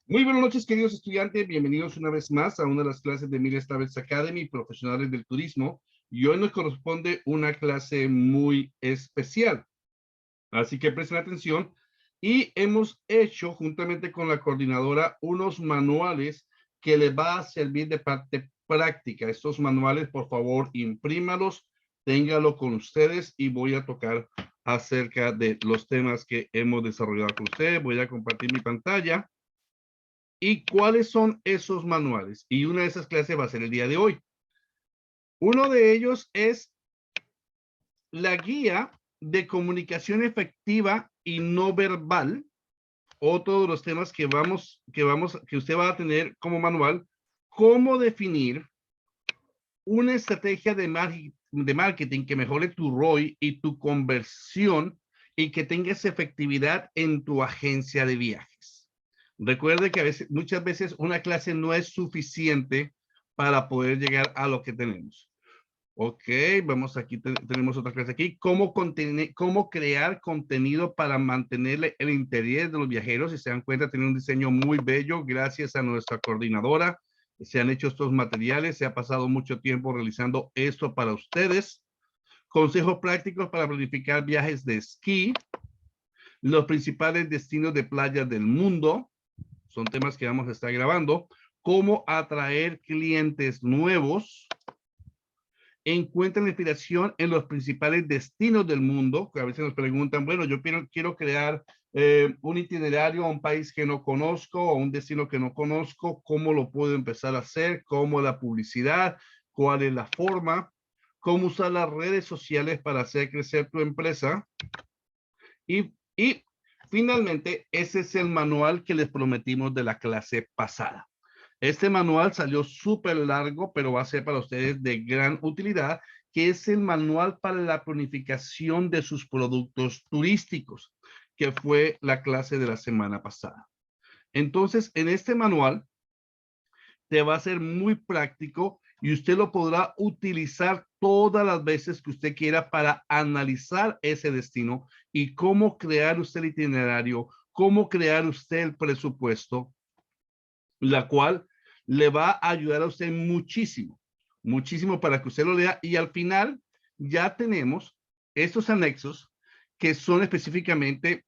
Muy buenas noches, queridos estudiantes. Bienvenidos una vez más a una de las clases de Miller Travels Academy, profesionales del turismo. Y hoy nos corresponde una clase muy especial. Así que presten atención. Y hemos hecho, juntamente con la coordinadora, unos manuales que les va a servir de parte práctica. Estos manuales, por favor, imprímalos, ténganlo con ustedes y voy a tocar acerca de los temas que hemos desarrollado con ustedes. Voy a compartir mi pantalla. ¿Y cuáles son esos manuales? Y una de esas clases va a ser el día de hoy. Uno de ellos es la guía de comunicación efectiva y no verbal. Otro de los temas que usted va a tener como manual, cómo definir una estrategia de marketing que mejore tu ROI y tu conversión y que tengas efectividad en tu agencia de viajes. Recuerde que muchas veces una clase no es suficiente para poder llegar a lo que tenemos. Ok, vamos aquí, tenemos otra clase aquí. Cómo crear contenido para mantener el interés de los viajeros. Si se dan cuenta, tiene un diseño muy bello gracias a nuestra coordinadora. Se han hecho estos materiales, se ha pasado mucho tiempo realizando esto para ustedes. Consejos prácticos para planificar viajes de esquí. Los principales destinos de playas del mundo. Son temas que vamos a estar grabando. Cómo atraer clientes nuevos. Encuentran inspiración en los principales destinos del mundo, que a veces nos preguntan, bueno, yo quiero crear un itinerario a un país que no conozco o un destino que no conozco, ¿cómo lo puedo empezar a hacer? ¿Cómo la publicidad? ¿Cuál es la forma? ¿Cómo usar las redes sociales para hacer crecer tu empresa? Y finalmente, ese es el manual que les prometimos de la clase pasada. Este manual salió súper largo, pero va a ser para ustedes de gran utilidad, que es el manual para la planificación de sus productos turísticos, que fue la clase de la semana pasada. Entonces, en este manual te va a ser muy práctico y usted lo podrá utilizar todas las veces que usted quiera para analizar ese destino y cómo crear usted el itinerario, cómo crear usted el presupuesto, la cual le va a ayudar a usted muchísimo, muchísimo para que usted lo lea y al final ya tenemos estos anexos que son específicamente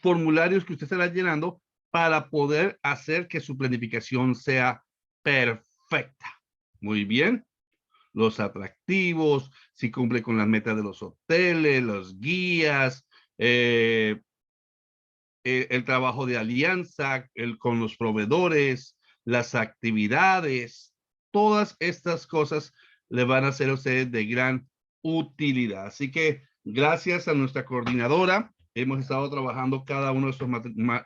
formularios que usted estará llenando para poder hacer que su planificación sea perfecta. Muy bien. Los atractivos, si cumple con las metas de los hoteles, los guías, el trabajo de alianza, con los proveedores, las actividades, todas estas cosas le van a ser a ustedes de gran utilidad. Así que gracias a nuestra coordinadora, hemos estado trabajando cada uno de estos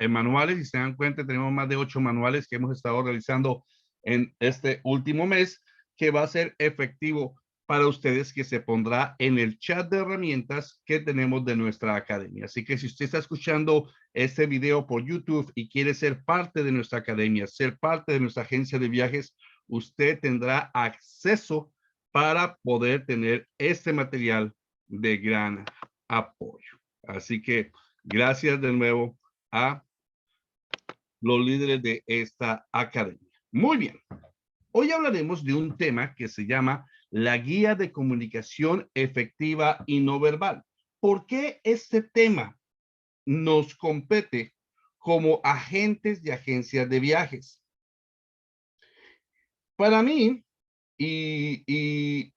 manuales y se dan cuenta, tenemos más de 8 manuales que hemos estado realizando en este último mes, que va a ser efectivo para ustedes, que se pondrá en el chat de herramientas que tenemos de nuestra academia. Así que si usted está escuchando este video por YouTube y quiere ser parte de nuestra academia, ser parte de nuestra agencia de viajes, usted tendrá acceso para poder tener este material de gran apoyo. Así que gracias de nuevo a los líderes de esta academia. Muy bien. Hoy hablaremos de un tema que se llama la guía de comunicación efectiva y no verbal. ¿Por qué este tema nos compete como agentes de agencias de viajes? Para mí y, y,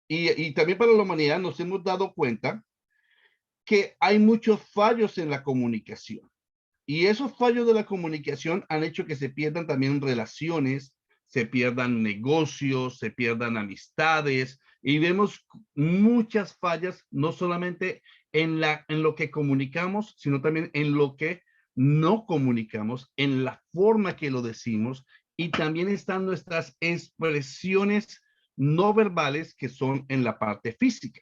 y también para la humanidad nos hemos dado cuenta que hay muchos fallos en la comunicación. Y esos fallos de la comunicación han hecho que se pierdan también relaciones, se pierdan negocios, se pierdan amistades y vemos muchas fallas, no solamente en lo que comunicamos, sino también en lo que no comunicamos, en la forma que lo decimos y también están nuestras expresiones no verbales que son en la parte física.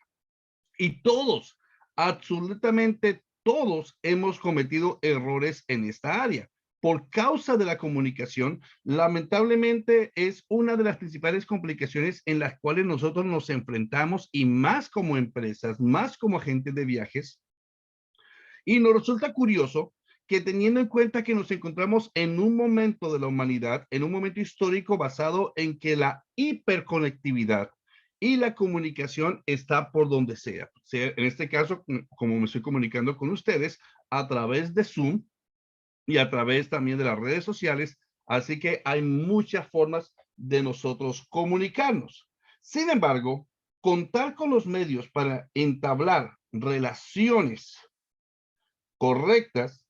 Y todos, absolutamente todos hemos cometido errores en esta área. Por causa de la comunicación, lamentablemente es una de las principales complicaciones en las cuales nosotros nos enfrentamos y más como empresas, más como agentes de viajes. Y nos resulta curioso que teniendo en cuenta que nos encontramos en un momento de la humanidad, en un momento histórico basado en que la hiperconectividad y la comunicación está por donde sea en este caso, como me estoy comunicando con ustedes, a través de Zoom y a través también de las redes sociales, así que hay muchas formas de nosotros comunicarnos. Sin embargo, contar con los medios para entablar relaciones correctas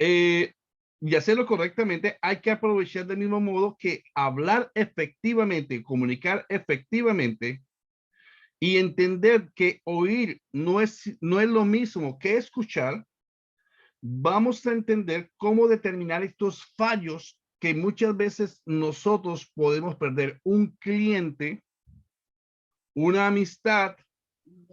y hacerlo correctamente, hay que aprovechar del mismo modo que hablar efectivamente, comunicar efectivamente y entender que oír no es lo mismo que escuchar. Vamos a entender cómo determinar estos fallos que muchas veces nosotros podemos perder un cliente, una amistad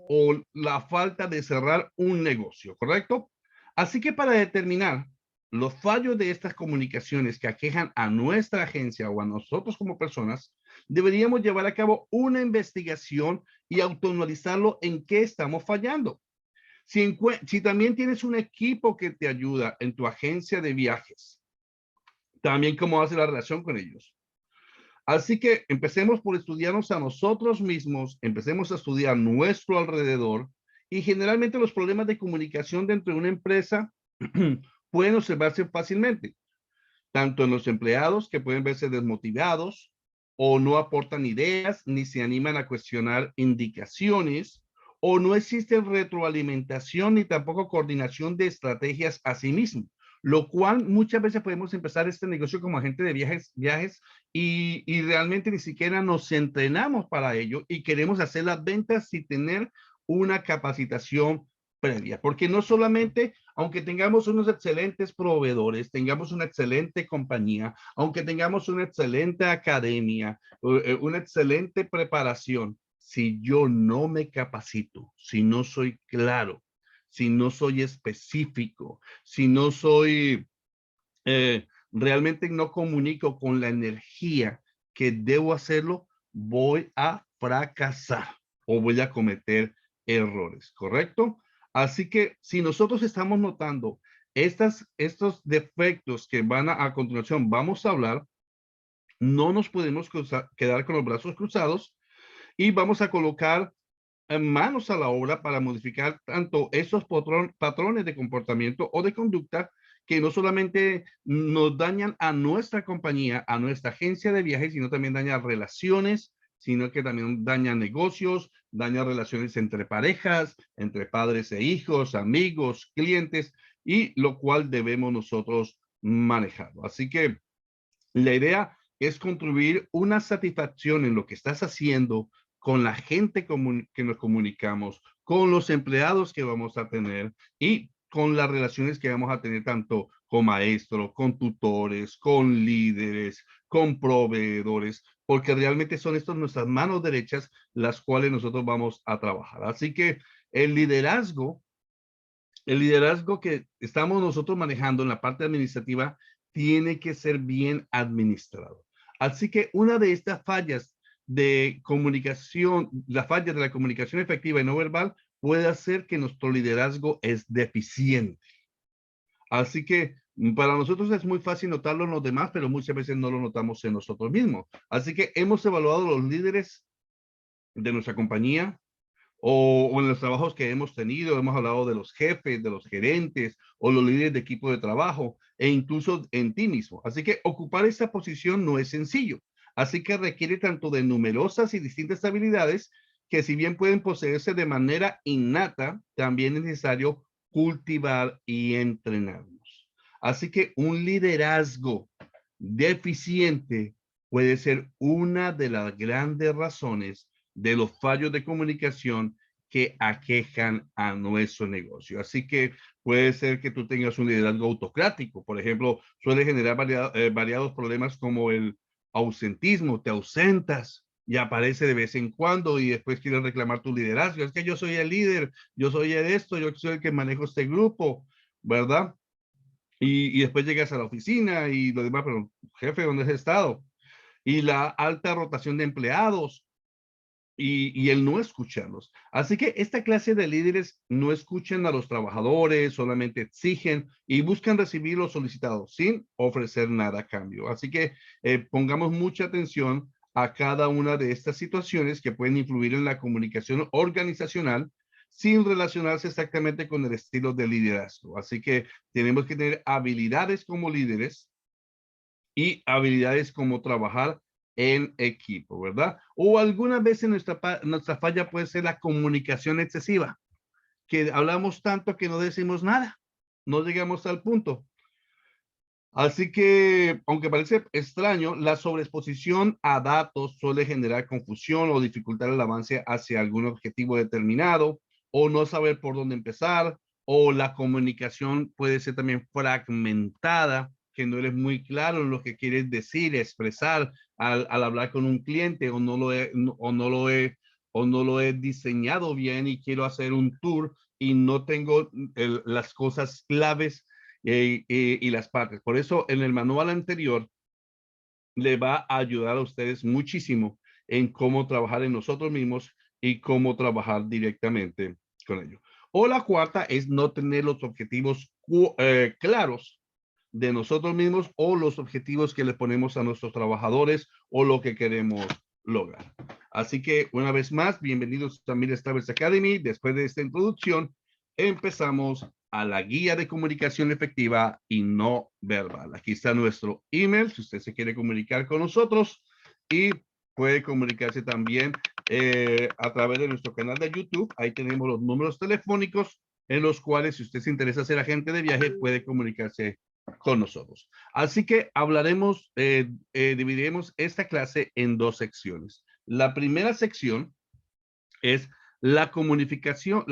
o la falta de cerrar un negocio, ¿correcto? Así que para determinar los fallos de estas comunicaciones que aquejan a nuestra agencia o a nosotros como personas, deberíamos llevar a cabo una investigación y autoanalizarlo en qué estamos fallando. Si también tienes un equipo que te ayuda en tu agencia de viajes, también cómo hace la relación con ellos. Así que empecemos por estudiarnos a nosotros mismos, empecemos a estudiar nuestro alrededor y generalmente los problemas de comunicación dentro de una empresa pueden observarse fácilmente, tanto en los empleados que pueden verse desmotivados o no aportan ideas ni se animan a cuestionar indicaciones o no existe retroalimentación ni tampoco coordinación de estrategias a sí mismo, lo cual muchas veces podemos empezar este negocio como agente de viajes y realmente ni siquiera nos entrenamos para ello y queremos hacer las ventas sin tener una capacitación previa, porque no solamente, aunque tengamos unos excelentes proveedores, tengamos una excelente compañía, aunque tengamos una excelente academia, una excelente preparación, si yo no me capacito, si no soy claro, si no soy específico, si no soy, realmente no comunico con la energía que debo hacerlo, voy a fracasar o voy a cometer errores, ¿correcto? Así que si nosotros estamos notando estos defectos que van a continuación, vamos a hablar, no nos podemos quedar con los brazos cruzados y vamos a colocar manos a la obra para modificar tanto esos patrones de comportamiento o de conducta que no solamente nos dañan a nuestra compañía, a nuestra agencia de viajes, sino también dañan relaciones, sino que también dañan negocios, dañan relaciones entre parejas, entre padres e hijos, amigos, clientes, y lo cual debemos nosotros manejar. Así que la idea es contribuir una satisfacción en lo que estás haciendo con la gente que nos comunicamos, con los empleados que vamos a tener y con las relaciones que vamos a tener tanto con maestros, con tutores, con líderes, con proveedores, porque realmente son estas nuestras manos derechas las cuales nosotros vamos a trabajar. Así que el liderazgo el liderazgo que estamos nosotros manejando en la parte administrativa tiene que ser bien administrado. Así que una de estas fallas de comunicación, la falla de la comunicación efectiva y no verbal, puede hacer que nuestro liderazgo es deficiente. Así que para nosotros es muy fácil notarlo en los demás, pero muchas veces no lo notamos en nosotros mismos. Así que hemos evaluado los líderes de nuestra compañía, o en los trabajos que hemos tenido, hemos hablado de los jefes, de los gerentes o los líderes de equipo de trabajo e incluso en ti mismo. Así que ocupar esta posición no es sencillo. Así que requiere tanto de numerosas y distintas habilidades que si bien pueden poseerse de manera innata, también es necesario cultivar y entrenarnos. Así que un liderazgo deficiente puede ser una de las grandes razones de los fallos de comunicación que aquejan a nuestro negocio. Así que puede ser que tú tengas un liderazgo autocrático, por ejemplo, suele generar variados problemas como el ausentismo, te ausentas y aparece de vez en cuando y después quieres reclamar tu liderazgo. Es que yo soy el líder, yo soy el esto, yo soy el que manejo este grupo, ¿verdad? Y después llegas a la oficina y lo demás, pero jefe, ¿dónde has estado? Y la alta rotación de empleados y el no escucharlos. Así que esta clase de líderes no escuchan a los trabajadores, solamente exigen y buscan recibir lo solicitado sin ofrecer nada a cambio. Así que pongamos mucha atención a cada una de estas situaciones que pueden influir en la comunicación organizacional sin relacionarse exactamente con el estilo de liderazgo. Así que tenemos que tener habilidades como líderes y habilidades como trabajar en equipo, ¿verdad? O algunas veces nuestra falla puede ser la comunicación excesiva, que hablamos tanto que no decimos nada, no llegamos al punto. Así que, aunque parece extraño, la sobreexposición a datos suele generar confusión o dificultar el avance hacia algún objetivo determinado, o no saber por dónde empezar, o la comunicación puede ser también fragmentada, que no eres muy claro en lo que quieres decir, expresar al hablar con un cliente, o no lo he diseñado bien y quiero hacer un tour y no tengo las cosas claves y las partes. Por eso en el manual anterior le va a ayudar a ustedes muchísimo en cómo trabajar en nosotros mismos y cómo trabajar directamente con ellos. O la cuarta es no tener los objetivos claros de nosotros mismos o los objetivos que le ponemos a nuestros trabajadores o lo que queremos lograr. Así que una vez más, bienvenidos a Mil Estables Academy. Después de esta introducción, empezamos a la guía de comunicación efectiva y no verbal. Aquí está nuestro email, si usted se quiere comunicar con nosotros, y puede comunicarse también a través de nuestro canal de YouTube. Ahí tenemos los números telefónicos en los cuales, si usted se interesa ser agente de viaje, puede comunicarse con nosotros. Así que hablaremos, dividiremos esta clase en dos secciones. La primera sección es la comunicación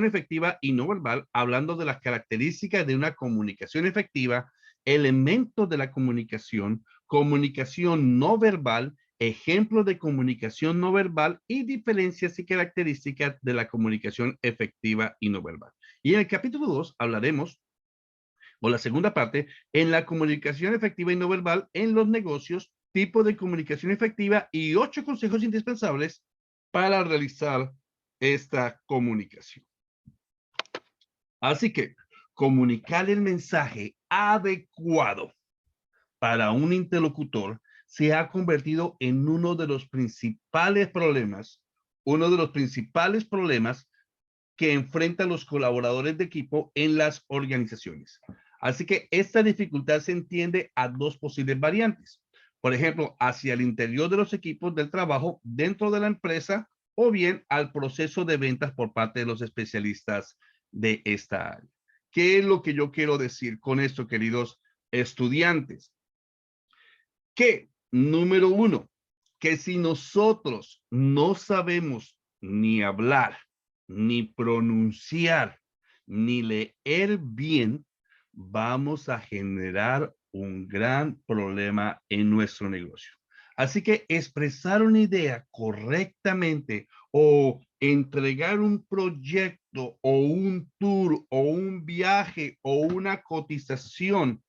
efectiva y no verbal, hablando de las características de una comunicación efectiva, elementos de la comunicación, comunicación no verbal, ejemplos de comunicación no verbal y diferencias y características de la comunicación efectiva y no verbal. Y en el capítulo 2 hablaremos, o la segunda parte, en la comunicación efectiva y no verbal en los negocios, tipo de comunicación efectiva y 8 consejos indispensables para realizar esta comunicación. Así que comunicar el mensaje adecuado para un interlocutor se ha convertido en uno de los principales problemas que enfrentan los colaboradores de equipo en las organizaciones. Así que esta dificultad se entiende a dos posibles variantes. Por ejemplo, hacia el interior de los equipos del trabajo dentro de la empresa o bien al proceso de ventas por parte de los especialistas de esta área. ¿Qué es lo que yo quiero decir con esto, queridos estudiantes? Que, número uno, que si nosotros no sabemos ni hablar, ni pronunciar, ni leer bien, vamos a generar un gran problema en nuestro negocio. Así que expresar una idea correctamente o entregar un proyecto o un tour o un viaje o una cotización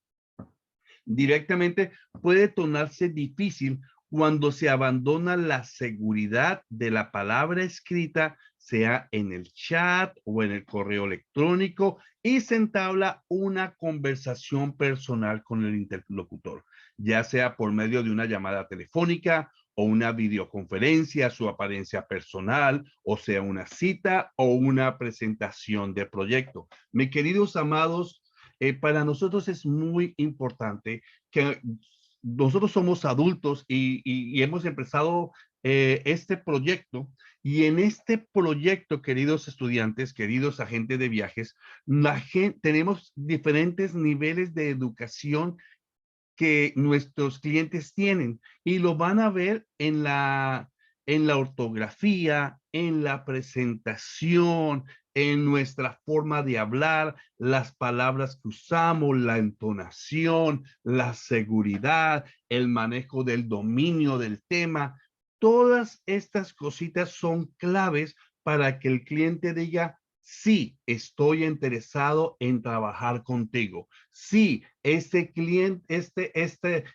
directamente puede tornarse difícil cuando se abandona la seguridad de la palabra escrita, sea en el chat o en el correo electrónico, y se entabla una conversación personal con el interlocutor, ya sea por medio de una llamada telefónica o una videoconferencia, su apariencia personal, o sea, una cita o una presentación de proyecto. Mis queridos amados, para nosotros es muy importante que nosotros somos adultos y hemos empezado este proyecto. Y en este proyecto, queridos estudiantes, queridos agentes de viajes, tenemos diferentes niveles de educación que nuestros clientes tienen y lo van a ver en la ortografía, en la presentación, en nuestra forma de hablar, las palabras que usamos, la entonación, la seguridad, el manejo del dominio del tema. Todas estas cositas son claves para que el cliente diga, sí, estoy interesado en trabajar contigo. Sí, este cliente,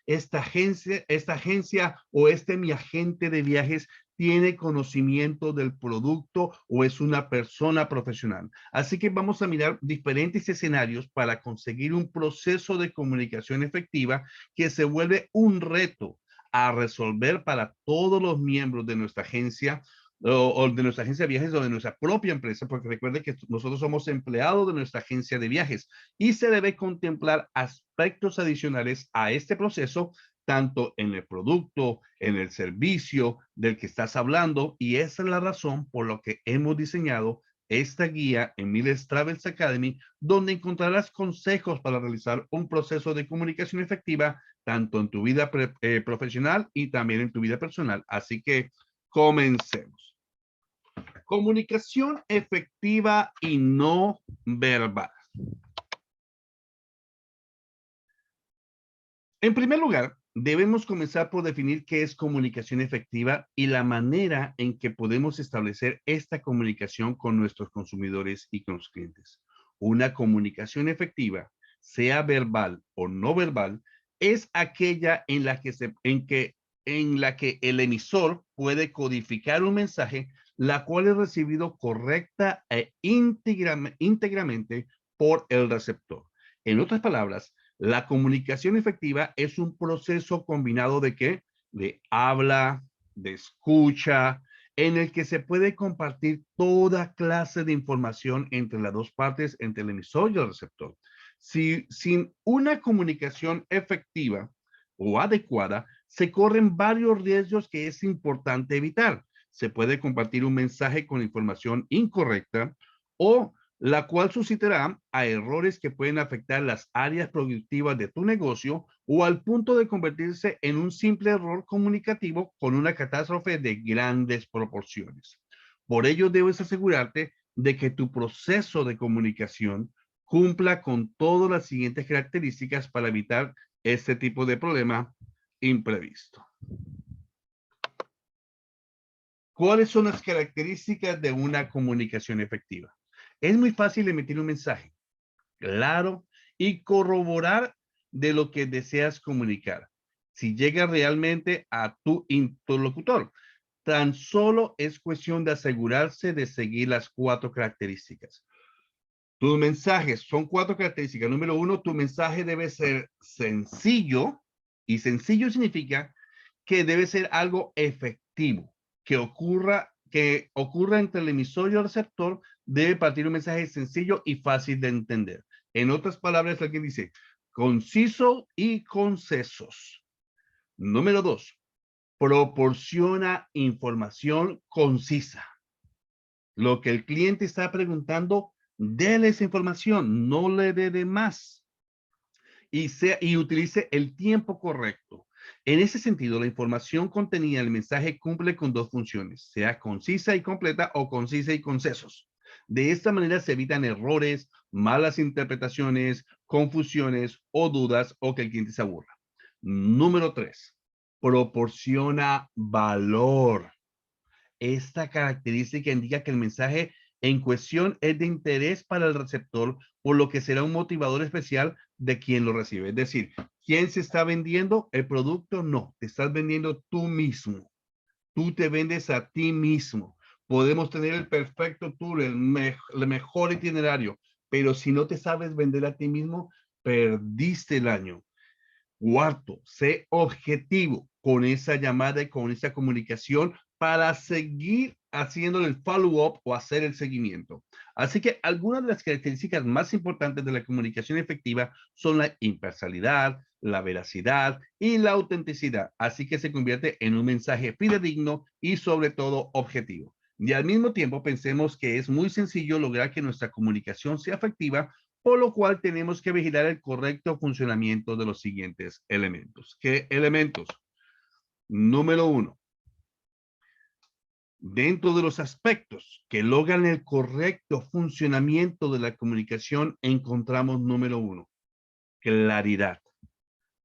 esta agencia o mi agente de viajes tiene conocimiento del producto o es una persona profesional. Así que vamos a mirar diferentes escenarios para conseguir un proceso de comunicación efectiva que se vuelve un reto a resolver para todos los miembros de nuestra agencia o de nuestra agencia de viajes o de nuestra propia empresa, porque recuerde que nosotros somos empleados de nuestra agencia de viajes y se debe contemplar aspectos adicionales a este proceso, tanto en el producto, en el servicio del que estás hablando, y esa es la razón por la que hemos diseñado esta guía en Miles Travels Academy, donde encontrarás consejos para realizar un proceso de comunicación efectiva, tanto en tu vida profesional y también en tu vida personal. Así que comencemos. Comunicación efectiva y no verbal. En primer lugar, debemos comenzar por definir qué es comunicación efectiva y la manera en que podemos establecer esta comunicación con nuestros consumidores y con los clientes. Una comunicación efectiva, sea verbal o no verbal, es aquella en la que el emisor puede codificar un mensaje, la cual es recibido correcta e íntegramente por el receptor. En otras palabras, la comunicación efectiva es un proceso combinado de qué? De habla, de escucha, en el que se puede compartir toda clase de información entre las dos partes, entre el emisor y el receptor. Sin una comunicación efectiva o adecuada, se corren varios riesgos que es importante evitar. Se puede compartir un mensaje con información incorrecta o la cual suscitará a errores que pueden afectar las áreas productivas de tu negocio o al punto de convertirse en un simple error comunicativo con una catástrofe de grandes proporciones. Por ello, debes asegurarte de que tu proceso de comunicación cumpla con todas las siguientes características para evitar este tipo de problema imprevisto. ¿Cuáles son las características de una comunicación efectiva? Es muy fácil emitir un mensaje claro y corroborar de lo que deseas comunicar. Si llega realmente a tu interlocutor, tan solo es cuestión de asegurarse de seguir las 4 características. Tus mensajes son 4 características. Número 1, tu mensaje debe ser sencillo, y sencillo significa que debe ser algo efectivo, que ocurra entre el emisor y el receptor. Debe partir un mensaje sencillo y fácil de entender. En otras palabras, alguien dice conciso y concesos. Número 2, proporciona información concisa. Lo que el cliente está preguntando, déle esa información, no le dé de más. Y utilice el tiempo correcto. En ese sentido, la información contenida en el mensaje cumple con 2 funciones, sea concisa y completa o concisa y concesos. De esta manera se evitan errores, malas interpretaciones, confusiones o dudas o que el cliente se aburra. Número 3, proporciona valor. Esta característica indica que el mensaje en cuestión es de interés para el receptor, por lo que será un motivador especial de quien lo recibe. Es decir, ¿quién se está vendiendo? El producto no, te estás vendiendo tú mismo. Tú te vendes a ti mismo. Podemos tener el perfecto tour, el mejor itinerario, pero si no te sabes vender a ti mismo, perdiste el año. Cuarto, sé objetivo con esa llamada y con esa comunicación para seguir haciendo el follow-up o hacer el seguimiento. Así que algunas de las características más importantes de la comunicación efectiva son la imparcialidad, la veracidad y la autenticidad. Así que se convierte en un mensaje fidedigno y sobre todo objetivo. Y al mismo tiempo pensemos que es muy sencillo lograr que nuestra comunicación sea efectiva, por lo cual tenemos que vigilar el correcto funcionamiento de los siguientes elementos. ¿Qué elementos? Número 1. Dentro de los aspectos que logran el correcto funcionamiento de la comunicación, encontramos número 1, claridad.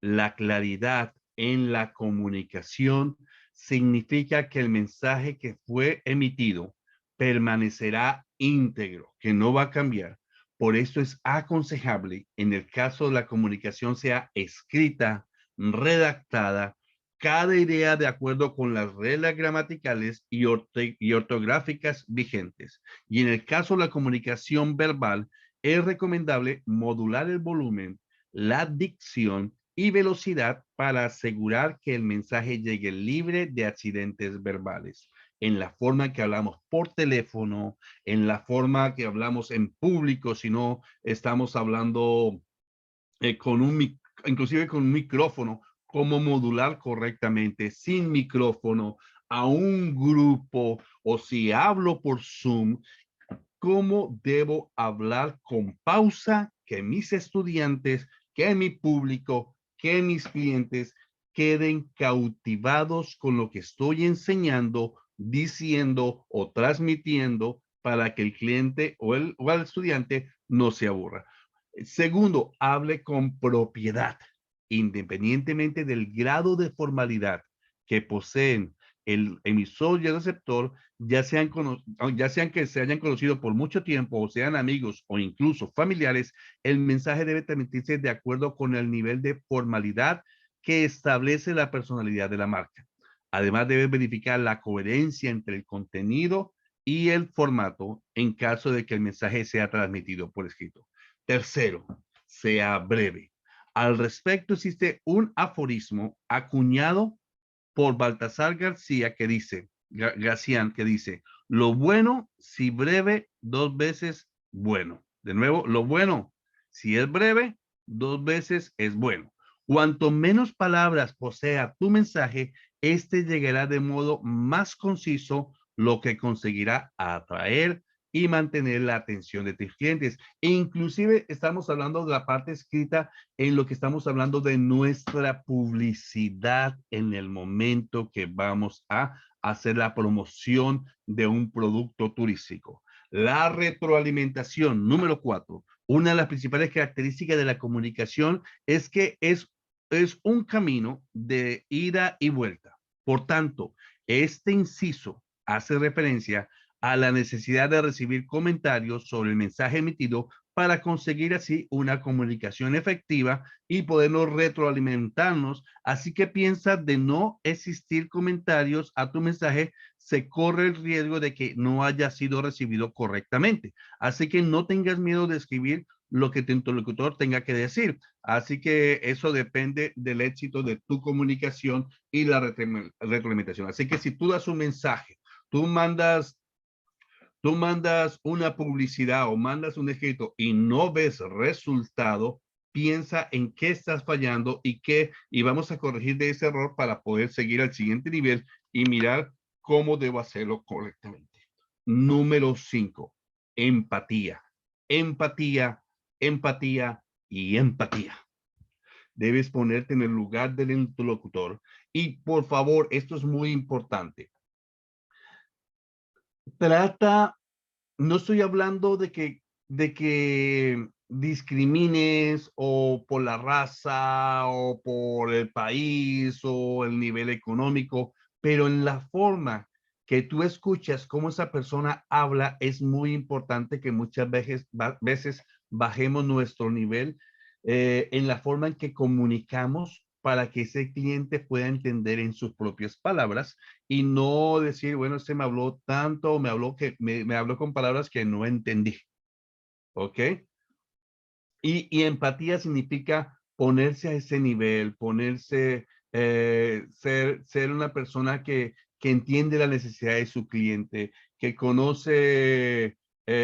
La claridad en la comunicación significa que el mensaje que fue emitido permanecerá íntegro, que no va a cambiar. Por eso es aconsejable, en el caso de la comunicación sea escrita, redactada, cada idea de acuerdo con las reglas gramaticales y ortográficas vigentes. Y en el caso de la comunicación verbal, es recomendable modular el volumen, la dicción y velocidad para asegurar que el mensaje llegue libre de accidentes verbales. En la forma que hablamos por teléfono, en la forma que hablamos en público, si no estamos hablando con inclusive con un micrófono, cómo modular correctamente sin micrófono a un grupo, o si hablo por Zoom, cómo debo hablar con pausa, que mis estudiantes, que mi público, que mis clientes queden cautivados con lo que estoy enseñando, diciendo o transmitiendo para que el cliente o el estudiante no se aburra. Segundo, hable con propiedad, independientemente del grado de formalidad que poseen el emisor y el receptor, ya sean que se hayan conocido por mucho tiempo o sean amigos o incluso familiares, el mensaje debe transmitirse de acuerdo con el nivel de formalidad que establece la personalidad de la marca. Además, debe verificar la coherencia entre el contenido y el formato en caso de que el mensaje sea transmitido por escrito. Tercero, sea breve. Al respecto, existe un aforismo acuñado por Baltasar García que dice, Gracián, que dice, lo bueno, si breve, dos veces bueno. De nuevo, lo bueno, si es breve, dos veces es bueno. Cuanto menos palabras posea tu mensaje, este llegará de modo más conciso, lo que conseguirá atraer y mantener la atención de tus clientes. E inclusive estamos hablando de la parte escrita en lo que estamos hablando de nuestra publicidad en el momento que vamos a hacer la promoción de un producto turístico. La retroalimentación, número 4. Una de las principales características de la comunicación es que es un camino de ida y vuelta. Por tanto, este inciso hace referencia a la necesidad de recibir comentarios sobre el mensaje emitido para conseguir así una comunicación efectiva y podernos retroalimentarnos. Así que piensa de no existir comentarios a tu mensaje, se corre el riesgo de que no haya sido recibido correctamente. Así que no tengas miedo de escribir lo que tu interlocutor tenga que decir. Así que eso depende del éxito de tu comunicación y la retroalimentación. Así que si tú das un mensaje, tú mandas una publicidad o mandas un escrito y no ves resultado, piensa en qué estás fallando y vamos a corregir de ese error para poder seguir al siguiente nivel y mirar cómo debo hacerlo correctamente. Número 5, empatía. Empatía, empatía y empatía. Debes ponerte en el lugar del interlocutor y por favor, esto es muy importante. Trata, no estoy hablando de que discrimines o por la raza o por el país o el nivel económico, pero en la forma que tú escuchas cómo esa persona habla, es muy importante que muchas veces bajemos nuestro nivel en la forma en que comunicamos para que ese cliente pueda entender en sus propias palabras y no decir, bueno, este me habló tanto, me habló con palabras que no entendí, ¿ok? Y empatía significa ponerse a ese nivel, ser una persona que entiende la necesidad de su cliente, que conoce,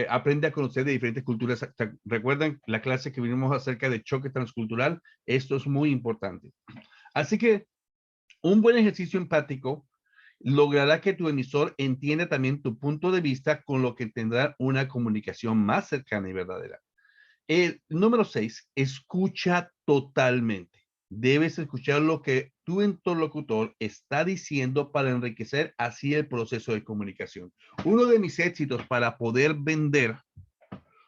aprende a conocer de diferentes culturas. ¿Recuerdan la clase que vimos acerca de choque transcultural? Esto es muy importante. Así que un buen ejercicio empático logrará que tu emisor entienda también tu punto de vista, con lo que tendrá una comunicación más cercana y verdadera. El número 6, escucha totalmente. Debes escuchar lo que tu interlocutor está diciendo para enriquecer así el proceso de comunicación. Uno de mis éxitos para poder vender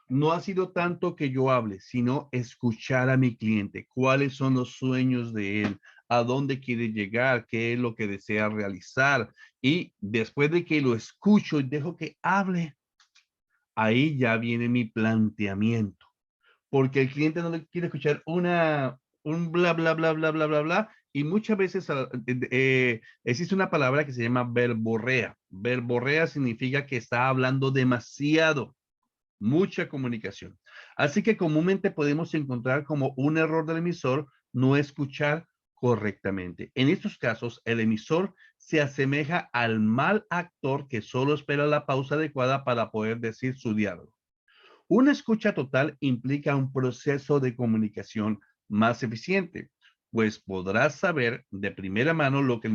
no ha sido tanto que yo hable, sino escuchar a mi cliente, cuáles son los sueños de él, a dónde quiere llegar, qué es lo que desea realizar. Y después de que lo escucho y dejo que hable, ahí ya viene mi planteamiento, porque el cliente no le quiere escuchar un bla, bla, bla, bla, bla, bla, bla, y muchas veces existe una palabra que se llama verborrea. Verborrea significa que está hablando demasiado, mucha comunicación. Así que comúnmente podemos encontrar como un error del emisor no escuchar correctamente. En estos casos, el emisor se asemeja al mal actor que solo espera la pausa adecuada para poder decir su diálogo. Una escucha total implica un proceso de comunicación más eficiente, pues podrás saber de primera mano lo que el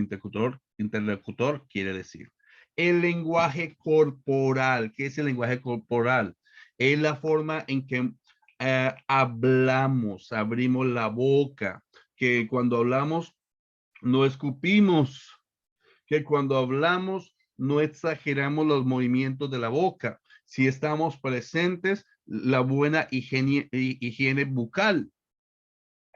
interlocutor quiere decir. El lenguaje corporal, ¿qué es el lenguaje corporal? Es la forma en que hablamos, abrimos la boca, que cuando hablamos no escupimos, que cuando hablamos no exageramos los movimientos de la boca. Si estamos presentes, la buena higiene bucal.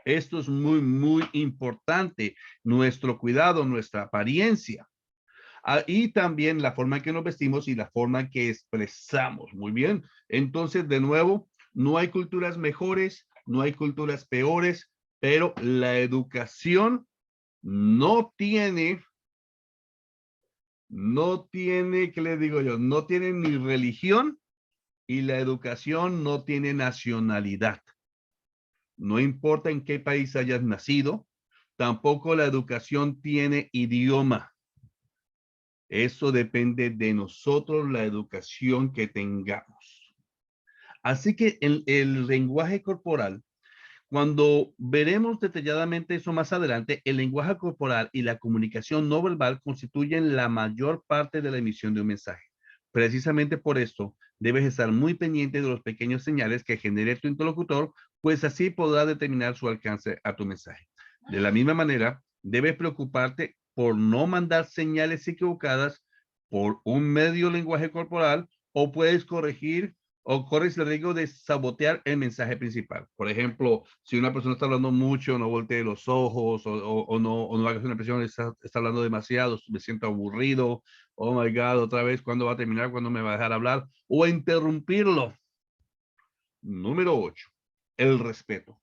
Esto es muy, muy importante. Nuestro cuidado, nuestra apariencia. Y también la forma en que nos vestimos y la forma en que expresamos. Muy bien. Entonces, de nuevo, no hay culturas mejores, no hay culturas peores, pero la educación no tiene, ¿qué le digo yo? No tiene ni religión y la educación no tiene nacionalidad. No importa en qué país hayas nacido, tampoco la educación tiene idioma. Eso depende de nosotros, la educación que tengamos. Así que el lenguaje corporal, cuando veremos detalladamente eso más adelante, el lenguaje corporal y la comunicación no verbal constituyen la mayor parte de la emisión de un mensaje. Precisamente por esto, debes estar muy pendiente de los pequeños señales que genere tu interlocutor, pues así podrá determinar su alcance a tu mensaje. De la misma manera, debes preocuparte por no mandar señales equivocadas por un medio lenguaje corporal o puedes corregir o corres el riesgo de sabotear el mensaje principal. Por ejemplo, si una persona está hablando mucho, no voltee los ojos o no hagas una impresión, está hablando demasiado, me siento aburrido, oh my God, otra vez, ¿cuándo va a terminar? ¿Cuándo me va a dejar hablar? O interrumpirlo. Número 8, el respeto.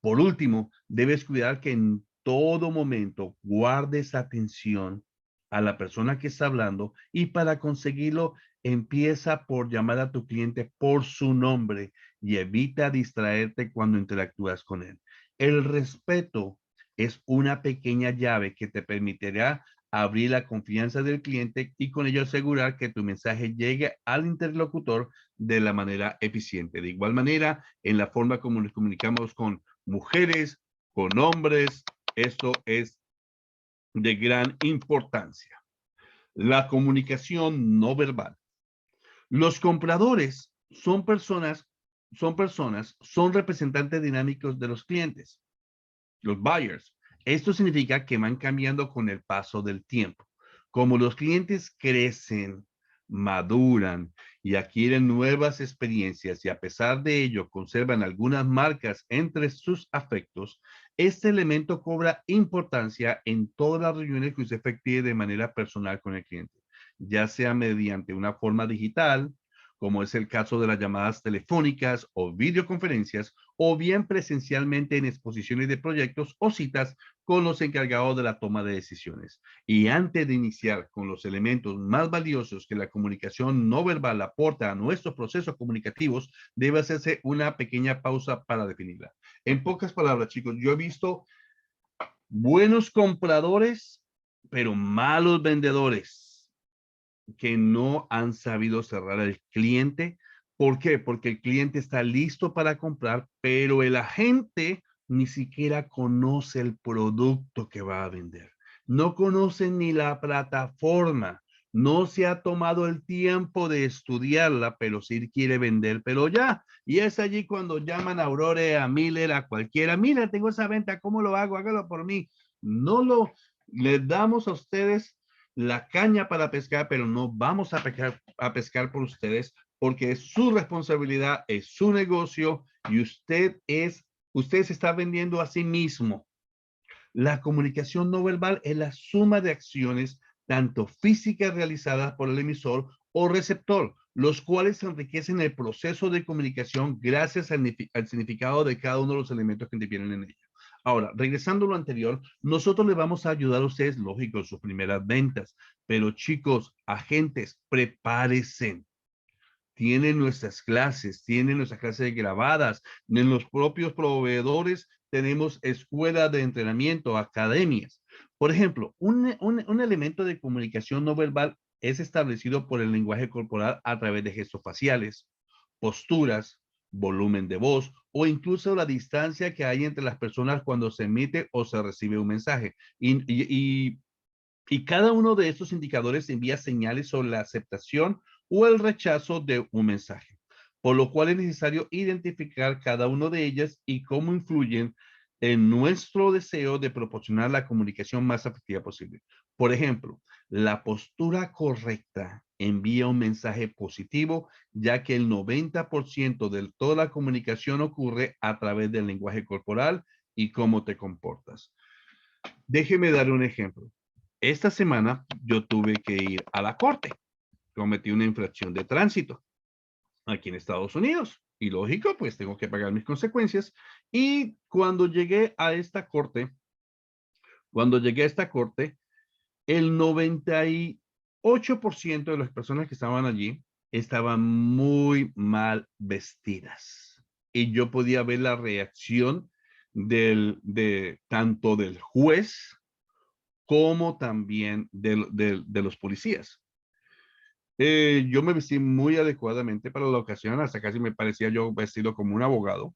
Por último, debes cuidar que en todo momento guardes atención a la persona que está hablando y para conseguirlo empieza por llamar a tu cliente por su nombre y evita distraerte cuando interactúas con él. El respeto es una pequeña llave que te permitirá abrir la confianza del cliente y con ello asegurar que tu mensaje llegue al interlocutor de la manera eficiente. De igual manera, en la forma como nos comunicamos con mujeres, con hombres, esto es de gran importancia. La comunicación no verbal. Los compradores son representantes dinámicos de los clientes, los buyers. Esto significa que van cambiando con el paso del tiempo. Como los clientes crecen, maduran y adquieren nuevas experiencias y a pesar de ello conservan algunas marcas entre sus afectos, este elemento cobra importancia en todas las reuniones que usted efectúe de manera personal con el cliente, ya sea mediante una forma digital, como es el caso de las llamadas telefónicas o videoconferencias, o bien presencialmente en exposiciones de proyectos o citas con los encargados de la toma de decisiones. Y antes de iniciar con los elementos más valiosos que la comunicación no verbal aporta a nuestros procesos comunicativos, debe hacerse una pequeña pausa para definirla. En pocas palabras, chicos, yo he visto buenos compradores, pero malos vendedores que no han sabido cerrar al cliente. ¿Por qué? Porque el cliente está listo para comprar, pero el agente ni siquiera conoce el producto que va a vender. No conoce ni la plataforma. No se ha tomado el tiempo de estudiarla, pero sí quiere vender, pero ya. Y es allí cuando llaman a Aurore, a Miller, a cualquiera. Mira, tengo esa venta, ¿cómo lo hago? Hágalo por mí. No lo, les damos a ustedes la caña para pescar, pero no vamos a pescar por ustedes porque es su responsabilidad, es su negocio y usted se está vendiendo a sí mismo. La comunicación no verbal es la suma de acciones, tanto físicas realizadas por el emisor o receptor, los cuales enriquecen el proceso de comunicación gracias al significado de cada uno de los elementos que intervienen en ella. Ahora, regresando a lo anterior, nosotros le vamos a ayudar a ustedes, lógico, en sus primeras ventas. Pero chicos, agentes, prepárense. Tienen nuestras clases grabadas. En los propios proveedores tenemos escuelas de entrenamiento, academias. Por ejemplo, un elemento de comunicación no verbal es establecido por el lenguaje corporal a través de gestos faciales, posturas, volumen de voz o incluso la distancia que hay entre las personas cuando se emite o se recibe un mensaje. Y cada uno de estos indicadores envía señales sobre la aceptación o el rechazo de un mensaje, por lo cual es necesario identificar cada uno de ellas y cómo influyen en nuestro deseo de proporcionar la comunicación más efectiva posible. Por ejemplo, la postura correcta envía un mensaje positivo, ya que el 90% de toda la comunicación ocurre a través del lenguaje corporal y cómo te comportas. Déjeme dar un ejemplo. Esta semana yo tuve que ir a la corte. Cometí una infracción de tránsito aquí en Estados Unidos. Y lógico, pues tengo que pagar mis consecuencias. Y cuando llegué a esta corte, el 98% de las personas que estaban allí estaban muy mal vestidas. Y yo podía ver la reacción tanto del juez como también de los policías. Yo me vestí muy adecuadamente para la ocasión, hasta casi me parecía yo vestido como un abogado,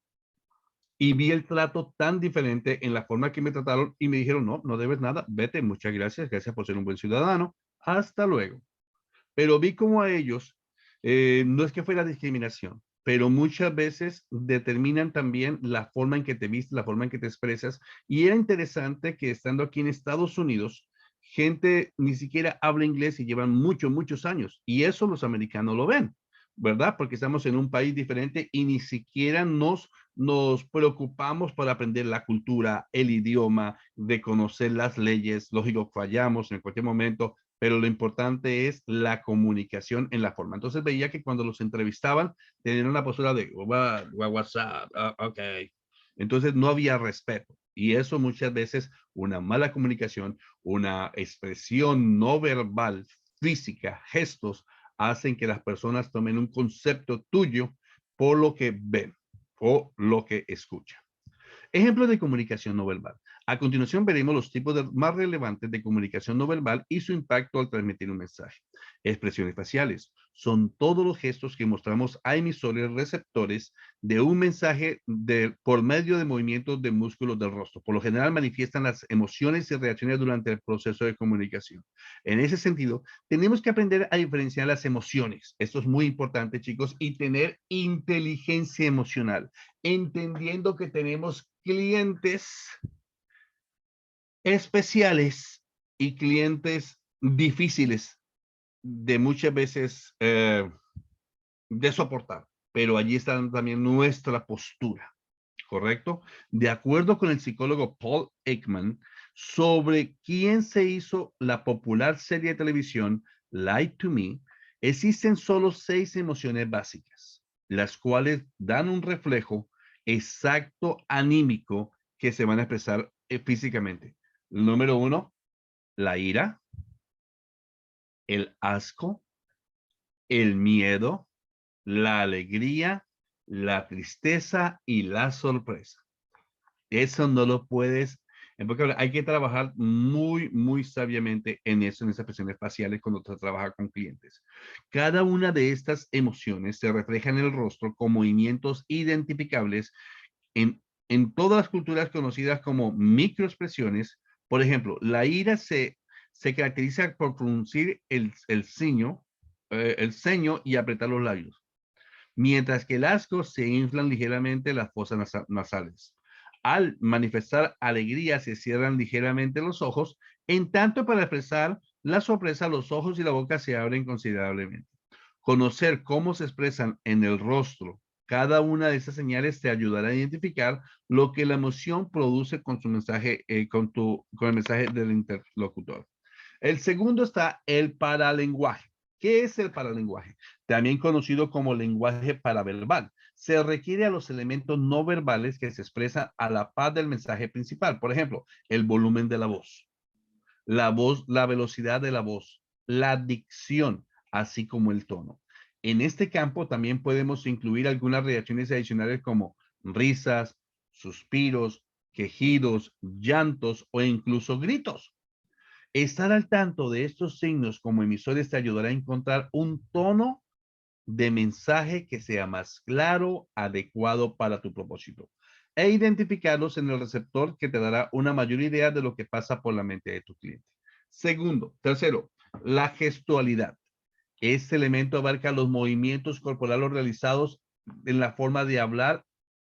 y vi el trato tan diferente en la forma que me trataron y me dijeron, no, no debes nada, vete, muchas gracias, gracias por ser un buen ciudadano, hasta luego. Pero vi como a ellos, no es que fuera discriminación, pero muchas veces determinan también la forma en que te vistes, la forma en que te expresas. Y era interesante que estando aquí en Estados Unidos, gente ni siquiera habla inglés y llevan muchos años. Y eso los americanos lo ven, ¿verdad? Porque estamos en un país diferente y ni siquiera nos preocupamos por aprender la cultura, el idioma, de conocer las leyes. Lógico, fallamos en cualquier momento, pero lo importante es la comunicación en la forma. Entonces veía que cuando los entrevistaban, tenían una postura de, what's up, ok. Entonces no había respeto. Y eso muchas veces, una mala comunicación, una expresión no verbal, física, gestos, hacen que las personas tomen un concepto tuyo por lo que ven o lo que escuchan. Ejemplos de comunicación no verbal. A continuación veremos los tipos más relevantes de comunicación no verbal y su impacto al transmitir un mensaje. Expresiones faciales. Son todos los gestos que mostramos a emisores receptores de un mensaje por medio de movimientos de músculos del rostro. Por lo general manifiestan las emociones y reacciones durante el proceso de comunicación. En ese sentido, tenemos que aprender a diferenciar las emociones. Esto es muy importante, chicos, y tener inteligencia emocional, entendiendo que tenemos clientes especiales y clientes difíciles de muchas veces de soportar, pero allí está también nuestra postura, ¿correcto? De acuerdo con el psicólogo Paul Ekman, sobre quién se hizo la popular serie de televisión Lie to Me, existen solo 6 emociones básicas, las cuales dan un reflejo exacto anímico que se van a expresar físicamente. Número 1, la ira, el asco, el miedo, la alegría, la tristeza y la sorpresa. Eso no lo puedes, porque hay que trabajar muy sabiamente en eso, en esas expresiones faciales cuando se trabaja con clientes. Cada una de estas emociones se refleja en el rostro con movimientos identificables en todas las culturas conocidas como microexpresiones. Por ejemplo, la ira se caracteriza por fruncir el ceño y apretar los labios, mientras que el asco se inflan ligeramente las fosas nasales. Al manifestar alegría se cierran ligeramente los ojos, en tanto para expresar la sorpresa los ojos y la boca se abren considerablemente. Conocer cómo se expresan en el rostro cada una de esas señales te ayudará a identificar lo que la emoción produce con su mensaje, con el mensaje del interlocutor. El segundo está el paralenguaje. ¿Qué es el paralenguaje? También conocido como lenguaje paraverbal. se requiere a los elementos no verbales que se expresan a la par del mensaje principal. Por ejemplo, el volumen de la voz, la velocidad de la voz, la dicción, así como el tono. En este campo también podemos incluir algunas reacciones adicionales como risas, suspiros, quejidos, llantos o incluso gritos. Estar al tanto de estos signos como emisores te ayudará a encontrar un tono de mensaje que sea más claro, adecuado para tu propósito, e identificarlos en el receptor que te dará una mayor idea de lo que pasa por la mente de tu cliente. Tercero, la gestualidad. Este elemento abarca los movimientos corporales realizados en la forma de hablar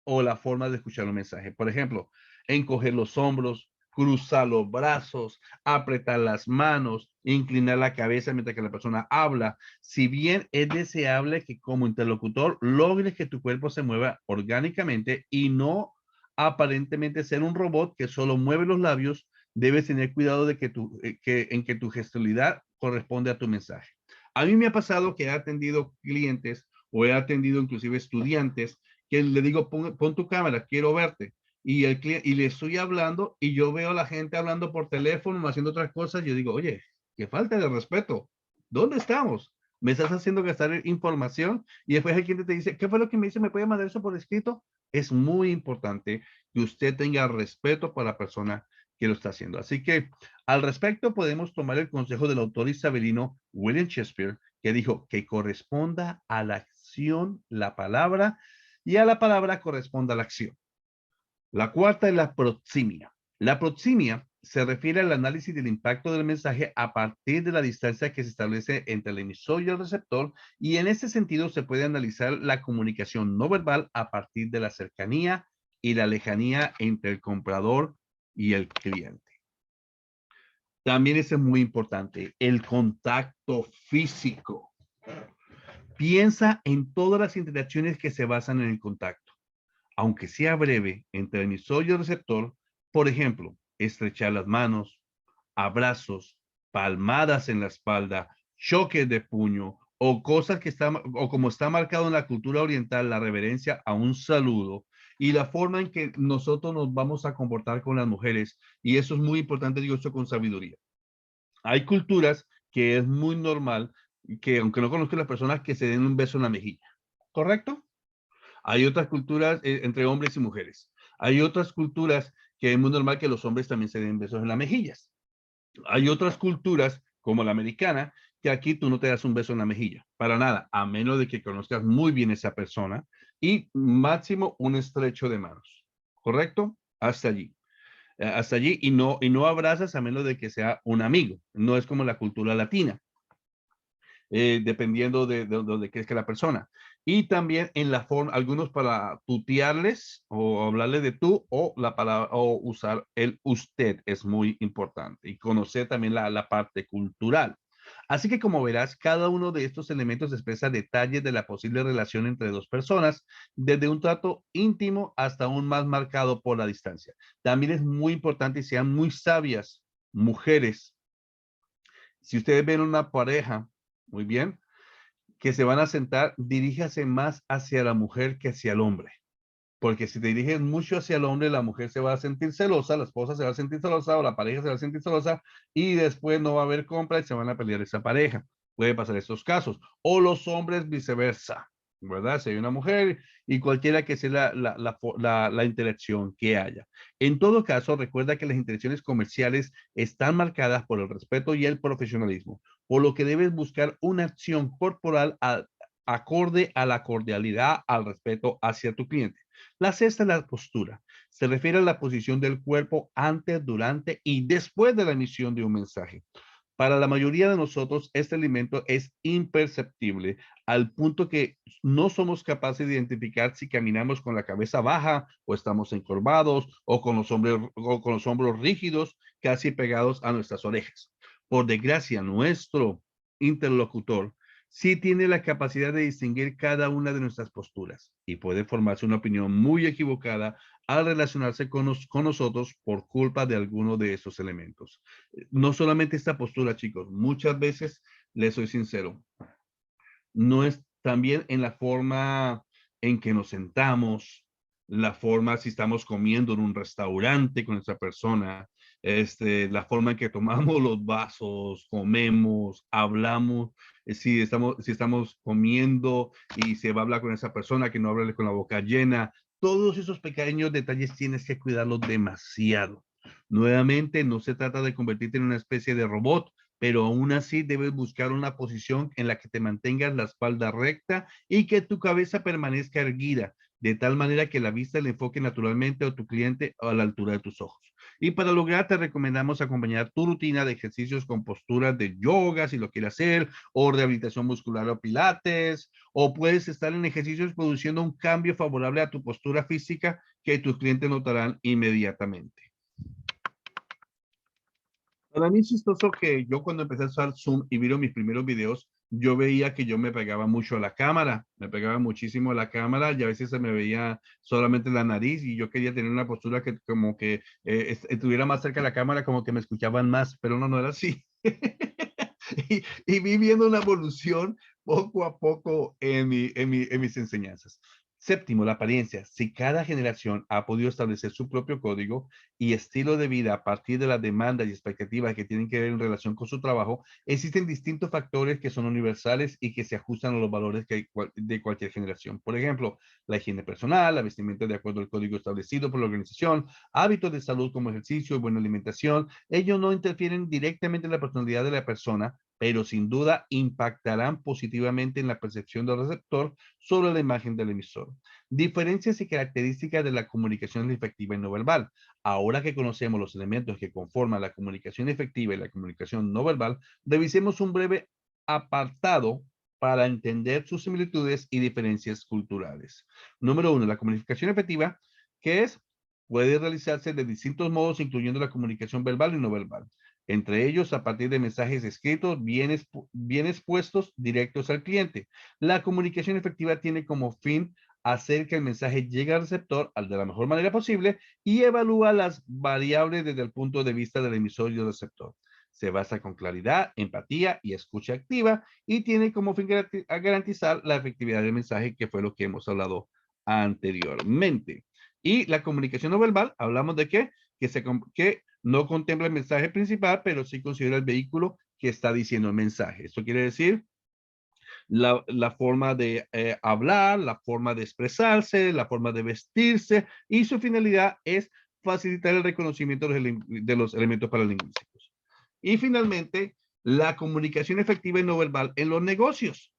o la forma de escuchar un mensaje. Por ejemplo, encoger los hombros, cruzar los brazos, apretar las manos, inclinar la cabeza mientras que la persona habla. Si bien es deseable que como interlocutor logres que tu cuerpo se mueva orgánicamente y no aparentemente ser un robot que solo mueve los labios, debes tener cuidado de que tu gestualidad corresponde a tu mensaje. A mí me ha pasado que he atendido clientes o he atendido inclusive estudiantes que le digo, pon tu cámara, quiero verte. Y le estoy hablando y yo veo a la gente hablando por teléfono, haciendo otras cosas. Yo digo, oye, qué falta de respeto. ¿Dónde estamos? Me estás haciendo gastar información y después el cliente te dice, ¿qué fue lo que me dice? ¿Me puede mandar eso por escrito? Es muy importante que usted tenga respeto para la persona que lo está haciendo. Así que al respecto podemos tomar el consejo del autor isabelino William Shakespeare, que dijo que corresponda a la acción la palabra y a la palabra corresponde a la acción. La cuarta es la proximia. La proximia se refiere al análisis del impacto del mensaje a partir de la distancia que se establece entre el emisor y el receptor, y en ese sentido se puede analizar la comunicación no verbal a partir de la cercanía y la lejanía entre el comprador y el cliente. También es muy importante el contacto físico. Piensa en todas las interacciones que se basan en el contacto, aunque sea breve, entre el emisor y el receptor. Por ejemplo, estrechar las manos, abrazos, palmadas en la espalda, choques de puño o cosas que están, o como está marcado en la cultura oriental, la reverencia a un saludo y la forma en que nosotros nos vamos a comportar con las mujeres. Y eso es muy importante, digo esto con sabiduría. Hay culturas que es muy normal que, aunque no conozco a las personas, que se den un beso en la mejilla. ¿Correcto? Hay otras culturas entre hombres y mujeres. Hay otras culturas que es muy normal que los hombres también se den besos en las mejillas. Hay otras culturas, como la americana, que aquí tú no te das un beso en la mejilla, para nada, a menos de que conozcas muy bien a esa persona y máximo un estrecho de manos. ¿Correcto? Hasta allí. Hasta allí y no abrazas a menos de que sea un amigo. No es como la cultura latina, dependiendo de donde crezca la persona. Y también en la forma, algunos para tutearles o hablarle de tú o la palabra o usar el usted es muy importante y conocer también la parte cultural. Así que como verás, cada uno de estos elementos expresa detalles de la posible relación entre dos personas, desde un trato íntimo hasta un más marcado por la distancia. También es muy importante y sean muy sabias, mujeres. Si ustedes ven una pareja, muy bien, que se van a sentar, diríjase más hacia la mujer que hacia el hombre. Porque si te diriges mucho hacia el hombre, la mujer se va a sentir celosa, la esposa se va a sentir celosa o la pareja se va a sentir celosa y después no va a haber compra y se van a pelear esa pareja. Puede pasar estos casos. O los hombres viceversa, ¿verdad? Si hay una mujer y cualquiera que sea la interacción que haya. En todo caso, recuerda que las interacciones comerciales están marcadas por el respeto y el profesionalismo, por lo que debes buscar una acción corporal acorde a la cordialidad, al respeto hacia tu cliente. La sexta es la postura. Se refiere a la posición del cuerpo antes, durante y después de la emisión de un mensaje. Para la mayoría de nosotros, este elemento es imperceptible al punto que no somos capaces de identificar si caminamos con la cabeza baja o estamos encorvados o con los hombros rígidos, casi pegados a nuestras orejas. Por desgracia, nuestro interlocutor sí tiene la capacidad de distinguir cada una de nuestras posturas y puede formarse una opinión muy equivocada al relacionarse con nosotros por culpa de alguno de esos elementos. No solamente esta postura, chicos, muchas veces, les soy sincero, no es también en la forma en que nos sentamos, la forma si estamos comiendo en un restaurante con esa persona, la forma en que tomamos los vasos, comemos, hablamos, si estamos comiendo y se va a hablar con esa persona, que no hable con la boca llena. Todos esos pequeños detalles tienes que cuidarlos demasiado. Nuevamente, no se trata de convertirte en una especie de robot, pero aún así debes buscar una posición en la que te mantengas la espalda recta y que tu cabeza permanezca erguida, de tal manera que la vista le enfoque naturalmente a tu cliente a la altura de tus ojos. Y para lograr, te recomendamos acompañar tu rutina de ejercicios con posturas de yoga, si lo quieres hacer, o rehabilitación muscular o pilates, o puedes estar en ejercicios produciendo un cambio favorable a tu postura física que tus clientes notarán inmediatamente. Para mí es chistoso que yo cuando empecé a usar Zoom y vieron mis primeros videos, yo veía que yo me pegaba mucho a la cámara, me pegaba muchísimo a la cámara y a veces se me veía solamente la nariz y yo quería tener una postura que como que estuviera más cerca de la cámara, como que me escuchaban más, pero no, no era así. Y vi viendo una evolución poco a poco en mis enseñanzas. Séptimo, la apariencia. Si cada generación ha podido establecer su propio código y estilo de vida a partir de las demandas y expectativas que tienen que ver en relación con su trabajo, existen distintos factores que son universales y que se ajustan a los valores de cualquier generación. Por ejemplo, la higiene personal, la vestimenta de acuerdo al código establecido por la organización, hábitos de salud como ejercicio y buena alimentación. Ellos no interfieren directamente en la personalidad de la persona, pero sin duda impactarán positivamente en la percepción del receptor sobre la imagen del emisor. Diferencias y características de la comunicación efectiva y no verbal. Ahora que conocemos los elementos que conforman la comunicación efectiva y la comunicación no verbal, revisemos un breve apartado para entender sus similitudes y diferencias culturales. Número uno, la comunicación efectiva, que es, puede realizarse de distintos modos, incluyendo la comunicación verbal y no verbal. Entre ellos, a partir de mensajes escritos bien expuestos directos al cliente. La comunicación efectiva tiene como fin hacer que el mensaje llegue al receptor de la mejor manera posible y evalúa las variables desde el punto de vista del emisor y el receptor. Se basa con claridad, empatía y escucha activa y tiene como fin garantizar la efectividad del mensaje, que fue lo que hemos hablado anteriormente. Y la comunicación no verbal, hablamos de que no contempla el mensaje principal, pero sí considera el vehículo que está diciendo el mensaje. Esto quiere decir la forma de hablar, la forma de expresarse, la forma de vestirse, y su finalidad es facilitar el reconocimiento de los elementos paralingüísticos. Y finalmente, la comunicación efectiva y no verbal en los negocios.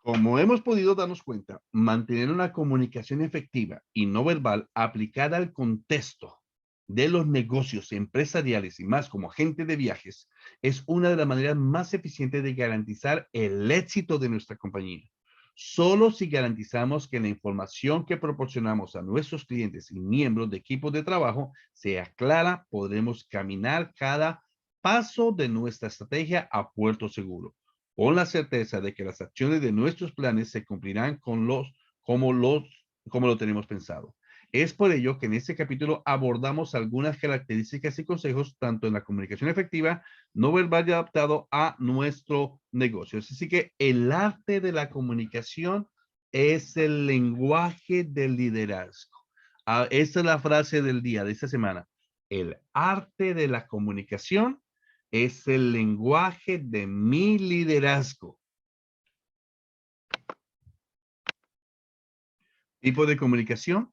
Como hemos podido darnos cuenta, mantener una comunicación efectiva y no verbal aplicada al contexto de los negocios empresariales y más como agente de viajes es una de las maneras más eficientes de garantizar el éxito de nuestra compañía. Solo si garantizamos que la información que proporcionamos a nuestros clientes y miembros de equipos de trabajo sea clara, podremos caminar cada paso de nuestra estrategia a puerto seguro, con la certeza de que las acciones de nuestros planes se cumplirán como lo tenemos pensado. Es por ello que en este capítulo abordamos algunas características y consejos tanto en la comunicación efectiva, no verbal y adaptado a nuestro negocio. Así que el arte de la comunicación es el lenguaje del liderazgo. Esta es la frase del día, de esta semana. El arte de la comunicación es el lenguaje de mi liderazgo. Tipo de comunicación.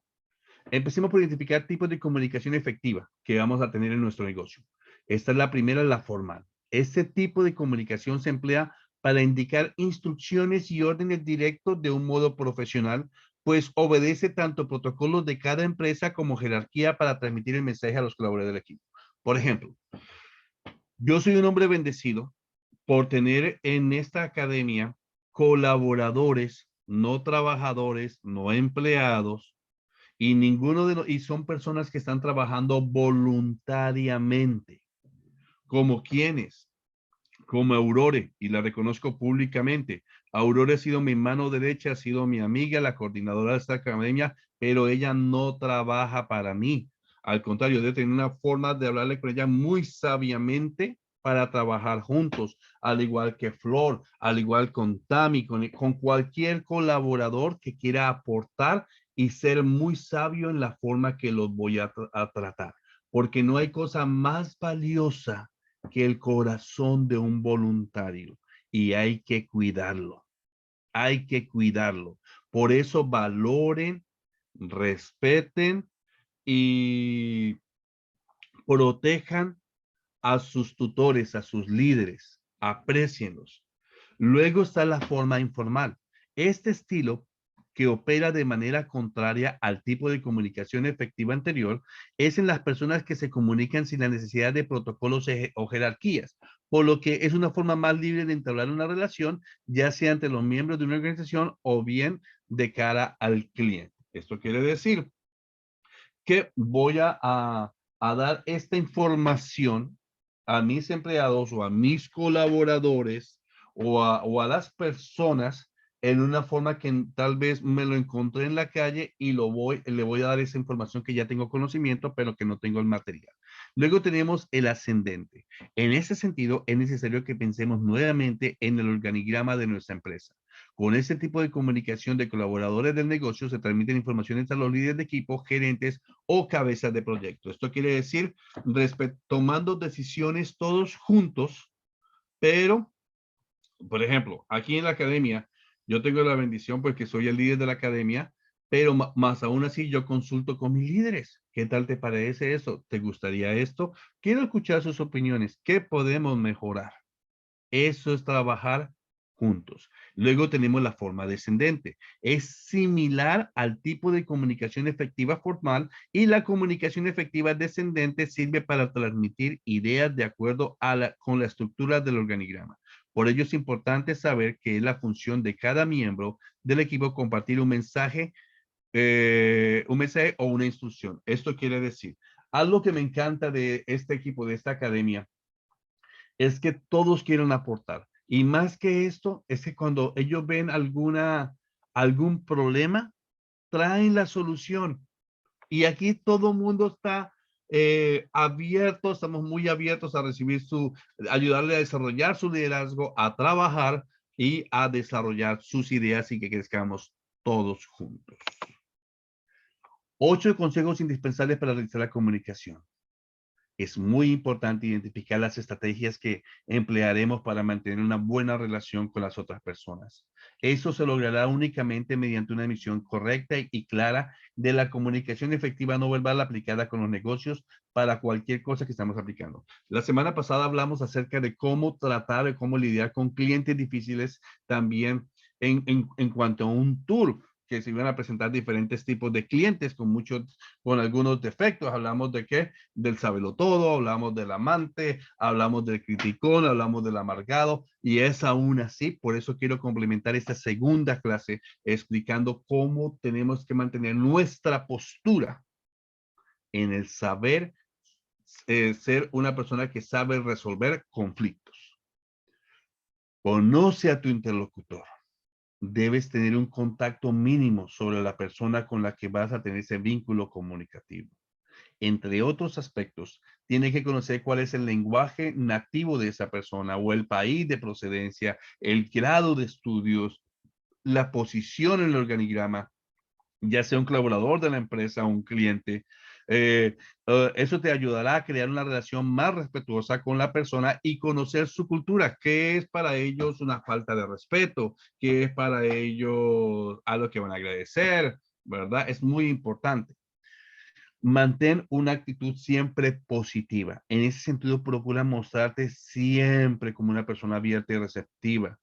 Empecemos por identificar tipos de comunicación efectiva que vamos a tener en nuestro negocio. Esta es la primera, la formal. Este tipo de comunicación se emplea para indicar instrucciones y órdenes directos de un modo profesional, pues obedece tanto protocolos de cada empresa como jerarquía para transmitir el mensaje a los colaboradores del equipo. Por ejemplo, yo soy un hombre bendecido por tener en esta academia colaboradores, no trabajadores, no empleados, y y son personas que están trabajando voluntariamente, como quienes, como Aurore, y la reconozco públicamente. Aurore ha sido mi mano derecha, ha sido mi amiga, la coordinadora de esta academia, pero ella no trabaja para mí. Al contrario, de tener una forma de hablarle con ella muy sabiamente para trabajar juntos, al igual que Flor, al igual con Tami, con cualquier colaborador que quiera aportar y ser muy sabio en la forma que los voy a tratar, porque no hay cosa más valiosa que el corazón de un voluntario y hay que cuidarlo. Hay que cuidarlo. Por eso valoren, respeten y protejan a sus tutores, a sus líderes, aprécienlos. Luego está la forma informal. Este estilo, que opera de manera contraria al tipo de comunicación efectiva anterior, es en las personas que se comunican sin la necesidad de protocolos o jerarquías, por lo que es una forma más libre de entablar una relación, ya sea entre los miembros de una organización o bien de cara al cliente. Esto quiere decir que voy a dar esta información a mis empleados o a mis colaboradores o a las personas en una forma que tal vez me lo encontré en la calle y le voy a dar esa información que ya tengo conocimiento, pero que no tengo el material. Luego tenemos el ascendente. En ese sentido, es necesario que pensemos nuevamente en el organigrama de nuestra empresa. Con ese tipo de comunicación de colaboradores del negocio se transmiten informaciones a los líderes de equipo, gerentes o cabezas de proyecto. Esto quiere decir tomando decisiones todos juntos, pero, por ejemplo, aquí en la academia, yo tengo la bendición porque soy el líder de la academia, pero más aún así yo consulto con mis líderes. ¿Qué tal te parece eso? ¿Te gustaría esto? Quiero escuchar sus opiniones. ¿Qué podemos mejorar? Eso es trabajar juntos. Luego tenemos la forma descendente. Es similar al tipo de comunicación efectiva formal y la comunicación efectiva descendente sirve para transmitir ideas de acuerdo con la estructura del organigrama. Por ello es importante saber que es la función de cada miembro del equipo compartir un mensaje o una instrucción. Esto quiere decir, algo que me encanta de este equipo, de esta academia, es que todos quieren aportar. Y más que esto, es que cuando ellos ven algún problema, traen la solución. Y aquí todo el mundo está abierto, estamos muy abiertos a recibir ayudarle a desarrollar su liderazgo, a trabajar y a desarrollar sus ideas y que crezcamos todos juntos. 8 consejos indispensables para realizar la comunicación. Es muy importante identificar las estrategias que emplearemos para mantener una buena relación con las otras personas. Eso se logrará únicamente mediante una emisión correcta y clara de la comunicación efectiva no verbal aplicada con los negocios para cualquier cosa que estamos aplicando. La semana pasada hablamos acerca de cómo tratar, de cómo lidiar con clientes difíciles también en cuanto a un tour que se iban a presentar diferentes tipos de clientes con algunos defectos. Hablamos de qué, del sabelotodo, hablamos del amante, hablamos del criticón, hablamos del amargado y es aún así. Por eso quiero complementar esta segunda clase explicando cómo tenemos que mantener nuestra postura en el saber ser una persona que sabe resolver conflictos. Conoce a tu interlocutor. Debes tener un contacto mínimo sobre la persona con la que vas a tener ese vínculo comunicativo. Entre otros aspectos, tiene que conocer cuál es el lenguaje nativo de esa persona o el país de procedencia, el grado de estudios, la posición en el organigrama, ya sea un colaborador de la empresa o un cliente. Eso te ayudará a crear una relación más respetuosa con la persona y conocer su cultura, qué es para ellos una falta de respeto, qué es para ellos algo que van a agradecer, ¿verdad? Es muy importante. Mantén una actitud siempre positiva. En ese sentido, procura mostrarte siempre como una persona abierta y receptiva.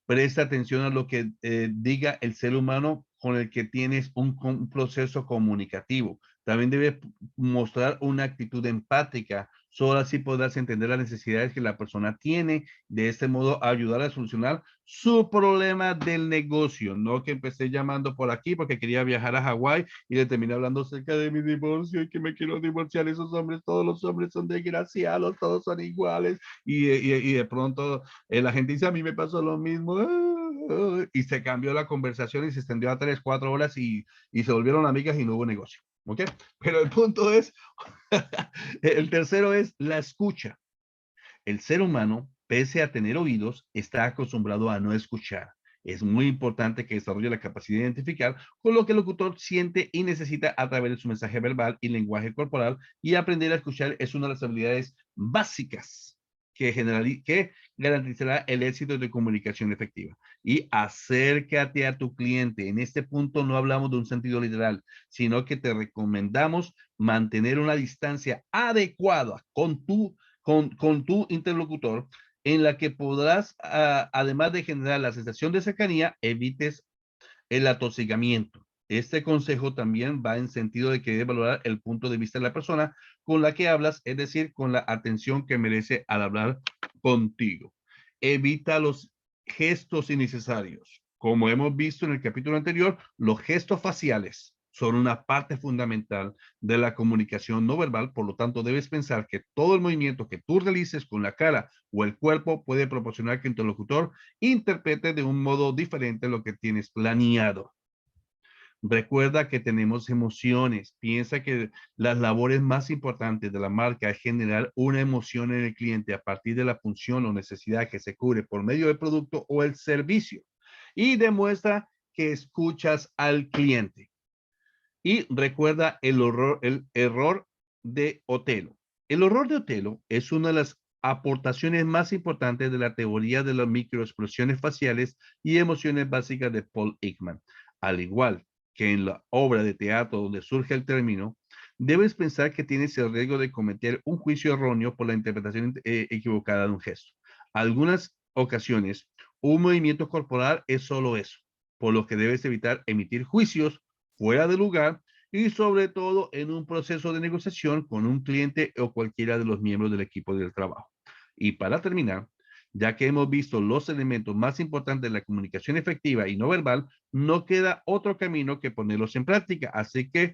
Presta atención a lo que diga el ser humano con el que tienes un proceso comunicativo. También debes mostrar una actitud empática. Solo así podrás entender las necesidades que la persona tiene. De este modo, ayudar a solucionar su problema del negocio. No que empecé llamando por aquí porque quería viajar a Hawái y le terminé hablando acerca de mi divorcio y que me quiero divorciar. Esos hombres, todos los hombres son desgraciados, todos son iguales. Y de pronto la gente dice, a mí me pasó lo mismo. Y se cambió la conversación y se extendió a 3, 4 horas y se volvieron amigas y no hubo negocio. ¿Ok? Pero el punto es, el tercero es la escucha. El ser humano, pese a tener oídos, está acostumbrado a no escuchar. Es muy importante que desarrolle la capacidad de identificar con lo que el locutor siente y necesita a través de su mensaje verbal y lenguaje corporal, y aprender a escuchar es una de las habilidades básicas que garantizará el éxito de comunicación efectiva. Y acércate a tu cliente. En este punto no hablamos de un sentido literal, sino que te recomendamos mantener una distancia adecuada con tu interlocutor, en la que podrás, además de generar la sensación de cercanía, evites el atosigamiento. Este consejo también va en sentido de que debes valorar el punto de vista de la persona con la que hablas, es decir, con la atención que merece al hablar contigo. Evita los gestos innecesarios. Como hemos visto en el capítulo anterior, los gestos faciales son una parte fundamental de la comunicación no verbal. Por lo tanto, debes pensar que todo el movimiento que tú realices con la cara o el cuerpo puede proporcionar que el interlocutor interprete de un modo diferente lo que tienes planeado. Recuerda que tenemos emociones. Piensa que las labores más importantes de la marca es generar una emoción en el cliente a partir de la función o necesidad que se cubre por medio del producto o el servicio. Y demuestra que escuchas al cliente. Y recuerda el error de Otelo. El error de Otelo es una de las aportaciones más importantes de la teoría de las microexpresiones faciales y emociones básicas de Paul Ekman. Al igual que en la obra de teatro donde surge el término, debes pensar que tienes el riesgo de cometer un juicio erróneo por la interpretación equivocada de un gesto. Algunas ocasiones, un movimiento corporal es solo eso, por lo que debes evitar emitir juicios fuera de lugar, y sobre todo en un proceso de negociación con un cliente o cualquiera de los miembros del equipo del trabajo. Y para terminar, ya que hemos visto los elementos más importantes de la comunicación efectiva y no verbal, no queda otro camino que ponerlos en práctica. Así que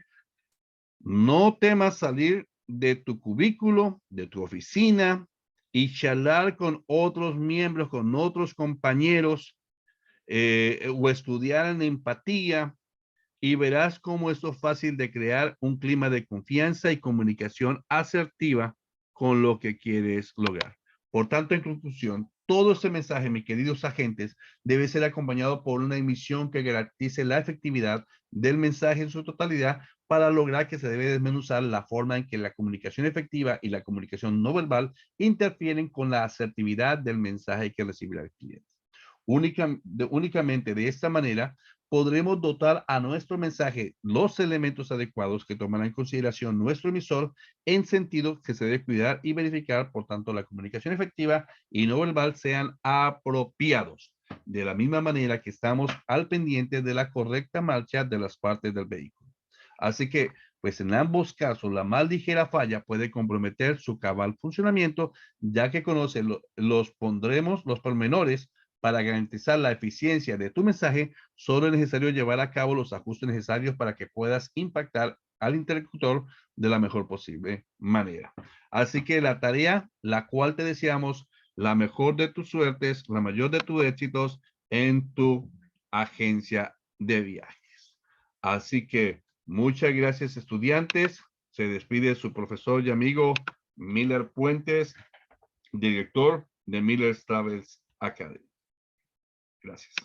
no temas salir de tu cubículo, de tu oficina, y charlar con otros miembros, con otros compañeros, o estudiar en empatía, y verás cómo esto es fácil de crear un clima de confianza y comunicación asertiva con lo que quieres lograr. Por tanto, en conclusión, todo este mensaje, mis queridos agentes, debe ser acompañado por una emisión que garantice la efectividad del mensaje en su totalidad, para lograr que se debe desmenuzar la forma en que la comunicación efectiva y la comunicación no verbal interfieren con la asertividad del mensaje que recibirá el cliente. Únicamente de esta manera podremos dotar a nuestro mensaje los elementos adecuados que tomará en consideración nuestro emisor, en sentido que se debe cuidar y verificar. Por tanto, la comunicación efectiva y no verbal sean apropiados, de la misma manera que estamos al pendiente de la correcta marcha de las partes del vehículo. Así que, pues en ambos casos, la más ligera falla puede comprometer su cabal funcionamiento, ya que conoce los pormenores. Para garantizar la eficiencia de tu mensaje, solo es necesario llevar a cabo los ajustes necesarios para que puedas impactar al interlocutor de la mejor posible manera. Así que la tarea, la cual te deseamos la mejor de tus suertes, la mayor de tus éxitos en tu agencia de viajes. Así que muchas gracias, estudiantes. Se despide su profesor y amigo Miller Puentes, director de Miller Travels Academy. Gracias.